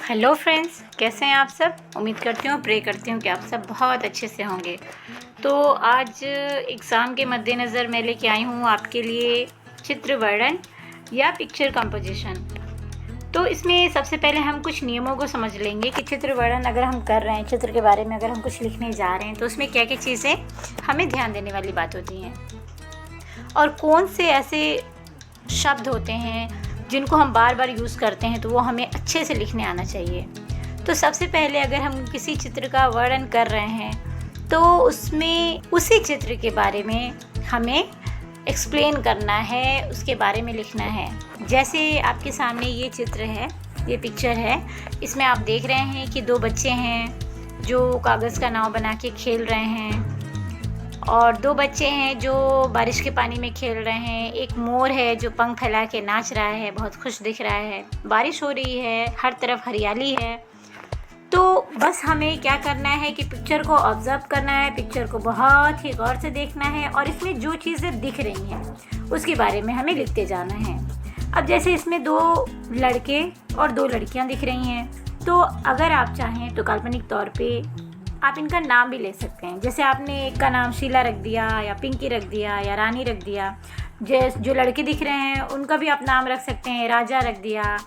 Hello friends, कैसे हैं आप सब। उम्मीद करती हूँ, प्रे करती हूँ कि आप सब बहुत अच्छे से होंगे। तो आज एग्ज़ाम के मद्देनज़र मैं लेके आई हूँ आपके लिए चित्र वर्णन या पिक्चर कंपोजिशन। तो इसमें सबसे पहले हम कुछ नियमों को समझ लेंगे कि चित्र वर्णन अगर हम कर रहे हैं, चित्र के बारे में अगर हम कुछ लिखने जा रहे हैं तो उसमें क्या क्या चीज़ें हमें ध्यान देने वाली बात होती हैं और कौन से ऐसे शब्द होते हैं जिनको हम बार बार यूज़ करते हैं तो वो हमें अच्छे से लिखने आना चाहिए। तो सबसे पहले अगर हम किसी चित्र का वर्णन कर रहे हैं तो उसमें उसी चित्र के बारे में हमें एक्सप्लेन करना है, उसके बारे में लिखना है। जैसे आपके सामने ये चित्र है, ये पिक्चर है। इसमें आप देख रहे हैं कि दो बच्चे हैं जो कागज़ का नाव बना के खेल रहे हैं और दो बच्चे हैं जो बारिश के पानी में खेल रहे हैं। एक मोर है जो पंख फैला के नाच रहा है, बहुत खुश दिख रहा है। बारिश हो रही है, हर तरफ हरियाली है। तो बस हमें क्या करना है कि पिक्चर को ऑब्ज़र्व करना है, पिक्चर को बहुत ही गौर से देखना है और इसमें जो चीज़ें दिख रही हैं उसके बारे में हमें लिखते जाना है। अब जैसे इसमें दो लड़के और दो लड़कियां दिख रही हैं, तो अगर आप चाहें तो काल्पनिक तौर पे आप इनका नाम भी ले सकते हैं। जैसे आपने एक का नाम शीला रख दिया या पिंकी रख दिया या रानी रख दिया। जो लड़के दिख रहे हैं उनका भी आप नाम रख सकते हैं, राजा रख दिया,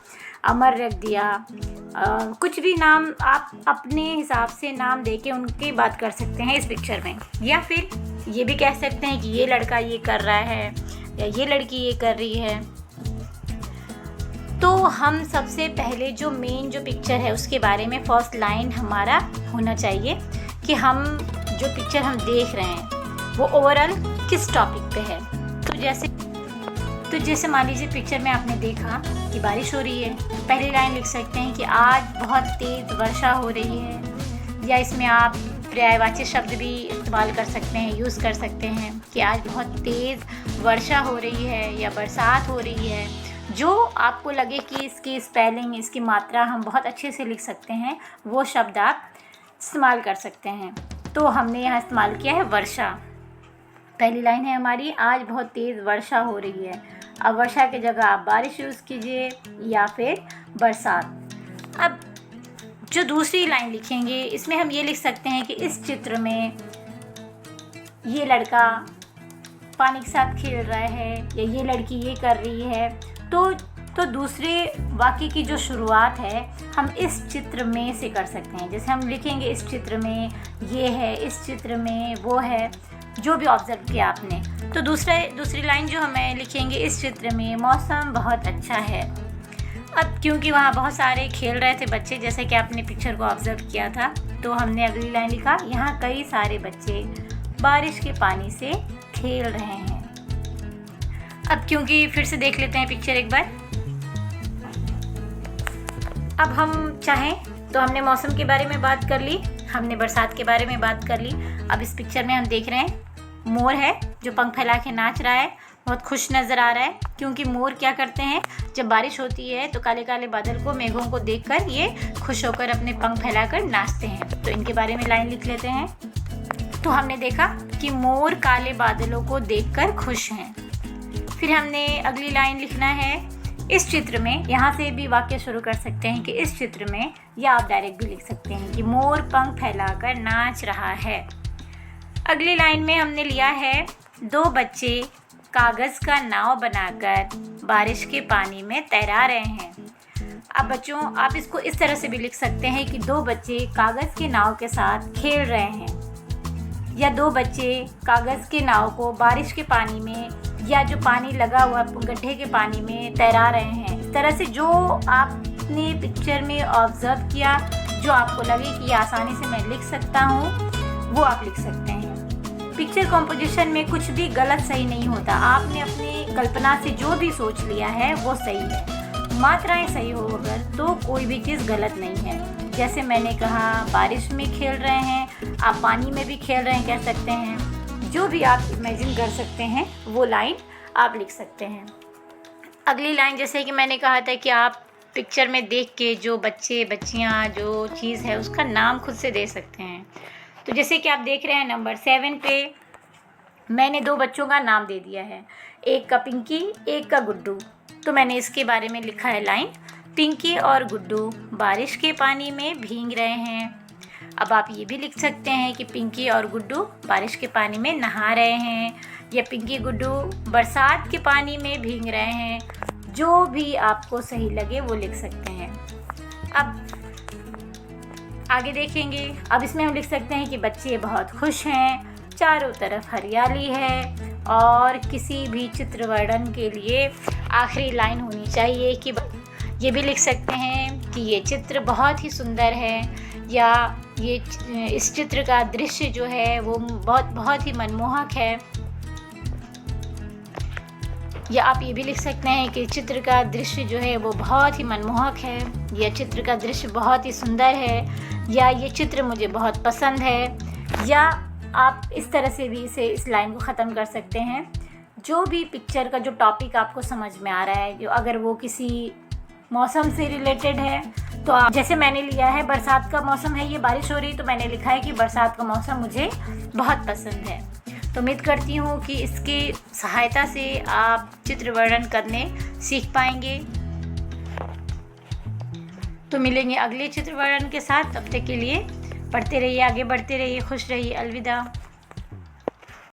अमर रख दिया। कुछ भी नाम आप अपने हिसाब से नाम दे के उनकी बात कर सकते हैं इस पिक्चर में। या फिर ये भी कह सकते हैं कि ये लड़का ये कर रहा है या ये लड़की ये कर रही है। तो हम सबसे पहले जो मेन जो पिक्चर है उसके बारे में फर्स्ट लाइन हमारा होना चाहिए कि हम जो पिक्चर हम देख रहे हैं वो ओवरऑल किस टॉपिक पे है। तो जैसे मान लीजिए पिक्चर में आपने देखा कि बारिश हो रही है, पहली लाइन लिख सकते हैं कि आज बहुत तेज़ वर्षा हो रही है। या इसमें आप पर्यायवाची शब्द भी इस्तेमाल कर सकते हैं, यूज़ कर सकते हैं कि आज बहुत तेज़ वर्षा हो रही है या बरसात हो रही है। जो आपको लगे कि इसकी स्पेलिंग, इसकी मात्रा हम बहुत अच्छे से लिख सकते हैं, वो शब्द आप इस्तेमाल कर सकते हैं। तो हमने यहाँ इस्तेमाल किया है वर्षा। पहली लाइन है हमारी, आज बहुत तेज़ वर्षा हो रही है। अब वर्षा की जगह आप बारिश यूज़ कीजिए या फिर बरसात। अब जो दूसरी लाइन लिखेंगे इसमें हम ये लिख सकते हैं कि इस चित्र में ये लड़का पानी के साथ खेल रहा है या ये लड़की ये कर रही है। तो दूसरे वाक्य की जो शुरुआत है हम इस चित्र में से कर सकते हैं। जैसे हम लिखेंगे इस चित्र में ये है, इस चित्र में वो है, जो भी ऑब्जर्व किया आपने। तो दूसरी लाइन जो हमें लिखेंगे, इस चित्र में मौसम बहुत अच्छा है। अब क्योंकि वहाँ बहुत सारे खेल रहे थे बच्चे, जैसे कि आपने पिक्चर को ऑब्जर्व किया था, तो हमने अगली लाइन लिखा, यहाँ कई सारे बच्चे बारिश के पानी से खेल रहे हैं। अब क्योंकि फिर से देख लेते हैं पिक्चर एक बार। अब हम चाहें तो हमने मौसम के बारे में बात कर ली, हमने बरसात के बारे में बात कर ली। अब इस पिक्चर में हम देख रहे हैं मोर है जो पंख फैला के नाच रहा है, बहुत खुश नज़र आ रहा है। क्योंकि मोर क्या करते हैं, जब बारिश होती है तो काले काले बादल को, मेघों को देखकर ये खुश होकर अपने पंख फैलाकर नाचते हैं। तो इनके बारे में लाइन लिख लेते हैं। तो हमने देखा कि मोर काले बादलों को देखकर खुश हैं। फिर हमने अगली लाइन लिखना है, इस चित्र में। यहाँ से भी वाक्य शुरू कर सकते हैं कि इस चित्र में, या आप डायरेक्ट भी लिख सकते हैं कि मोर पंख फैलाकर नाच रहा है। अगली लाइन में हमने लिया है, दो बच्चे कागज़ का नाव बनाकर बारिश के पानी में तैरा रहे हैं। अब बच्चों, आप इसको इस तरह से भी लिख सकते हैं कि दो बच्चे कागज़ के नाव के साथ खेल रहे हैं, या दो बच्चे कागज़ के नाव को बारिश के पानी में या जो पानी लगा हुआ गड्ढे के पानी में तैरा रहे हैं। इस तरह से जो आपने पिक्चर में ऑब्ज़र्व किया, जो आपको लगे कि आसानी से मैं लिख सकता हूँ, वो आप लिख सकते हैं। पिक्चर कंपोजिशन में कुछ भी गलत सही नहीं होता। आपने अपनी कल्पना से जो भी सोच लिया है वो सही है। मात्राएं सही हो अगर तो कोई भी चीज़ गलत नहीं है। जैसे मैंने कहा बारिश में खेल रहे हैं, आप पानी में भी खेल रहे हैं कह सकते हैं। जो भी आप इमेजिन कर सकते हैं वो लाइन आप लिख सकते हैं। अगली लाइन जैसे कि मैंने कहा था कि आप पिक्चर में देख के जो बच्चे बच्चियां जो चीज़ है उसका नाम खुद से दे सकते हैं। तो जैसे कि आप देख रहे हैं नंबर 7 पे मैंने दो बच्चों का नाम दे दिया है, एक का पिंकी, एक का गुड्डू। तो मैंने इसके बारे में लिखा है लाइन, पिंकी और गुड्डू बारिश के पानी में भीग रहे हैं। अब आप ये भी लिख सकते हैं कि पिंकी और गुड्डू बारिश के पानी में नहा रहे हैं, या पिंकी गुड्डू बरसात के पानी में भीग रहे हैं। जो भी आपको सही लगे वो लिख सकते हैं। अब आगे देखेंगे। अब इसमें हम लिख सकते हैं कि बच्चे बहुत खुश हैं, चारों तरफ हरियाली है, और किसी भी चित्र वर्णन के लिए आखिरी लाइन होनी चाहिए कि ये भी लिख सकते हैं कि ये चित्र बहुत ही सुंदर है, या इस चित्र का दृश्य जो है वो बहुत ही मनमोहक है। या आप ये भी लिख सकते हैं कि चित्र का दृश्य जो है वो बहुत ही मनमोहक है, या चित्र का दृश्य बहुत ही सुंदर है, या ये चित्र मुझे बहुत पसंद है। या आप इस तरह से भी इस लाइन को ख़त्म कर सकते हैं। जो भी पिक्चर का जो टॉपिक आपको समझ में आ रहा है, जो अगर वो किसी मौसम से रिलेटेड है तो आप, जैसे मैंने लिया है बरसात का मौसम है, ये बारिश हो रही, तो मैंने लिखा है कि बरसात का मौसम मुझे बहुत पसंद है। तो उम्मीद करती हूँ कि इसकी सहायता से आप चित्र वर्णन करने सीख पाएंगे। तो मिलेंगे अगले चित्र वर्णन के साथ। तब तक के लिए पढ़ते रहिए, आगे बढ़ते रहिए, खुश रहिए। अलविदा।